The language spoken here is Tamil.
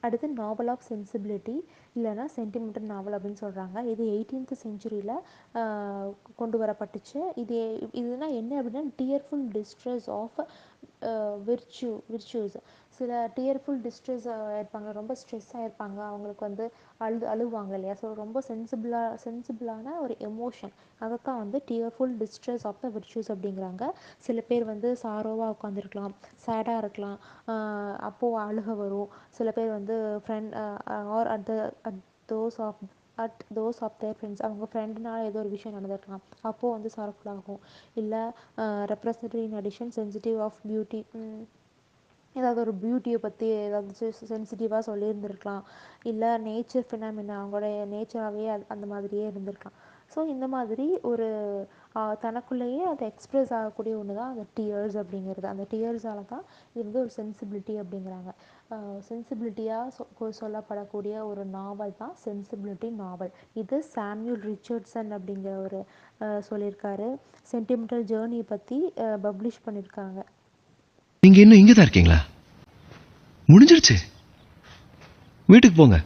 அடுத்து நாவல் ஆஃப் சென்சிபிலிட்டி இல்லைன்னா சென்டிமெண்டல் நாவல் அப்படின்னு சொல்கிறாங்க. இது 18th செஞ்சுரியில் கொண்டு வரப்பட்டுச்சு. இதுனா என்ன அப்படின்னா டியர்ஃபுல் டிஸ்ட்ரெஸ் ஆஃப் விர்ச்சூஸ். சில டியர்ஃபுல் டிஸ்ட்ரெஸ் இருப்பாங்க, ரொம்ப ஸ்ட்ரெஸ் ஆகிருப்பாங்க, அவங்களுக்கு வந்து அழுவாங்க இல்லையா. ஸோ ரொம்ப சென்சிபிளான ஒரு எமோஷன், அதைத்தான் வந்து டியர்ஃபுல் டிஸ்ட்ரெஸ் ஆஃப் த விர்ச்சூஸ் அப்படிங்கிறாங்க. சில பேர் வந்து சாரோவாக உட்காந்துருக்கலாம், சேடாக இருக்கலாம், அப்போது அழுக வரும். சில பேர் வந்து friend are at those of their friends, அவங்க ஃப்ரெண்டுனால ஏதோ ஒரு விஷயம் நடந்திருக்கலாம், அப்போது வந்து சாரஃபுல் ஆகும். இல்லை representative in addition sensitive of beauty, ஏதாவது ஒரு பியூட்டியை பற்றி ஏதாவது சென்சிட்டிவாக சொல்லியிருந்திருக்கலாம். இல்லை நேச்சர் ஃபினாமினா, அவங்களுடைய நேச்சராகவே அந்த மாதிரியே இருந்திருக்கலாம். ஸோ இந்த மாதிரி ஒரு தனக்குள்ளேயே அதை எக்ஸ்ப்ரெஸ் ஆகக்கூடிய ஒன்று தான் அந்த டியர்ஸ் அப்படிங்கிறது. அந்த டியர்ஸால் தான் இது வந்து ஒரு சென்சிபிலிட்டி அப்படிங்கிறாங்க. சென்சிபிலிட்டியாக சொல்லப்படக்கூடிய ஒரு நாவல் தான் சென்சிபிலிட்டி நாவல். இது சாம்யூல் ரிச்சர்ட்சன் அப்படிங்கிற ஒரு சொல்லியிருக்காரு. சென்டிமெண்டல் ஜேர்னியை பற்றி பப்ளிஷ் பண்ணியிருக்காங்க. நீங்க இன்னும் இங்கே தான் இருக்கீங்களா? முடிஞ்சிருச்சு, வீட்டுக்கு போங்க.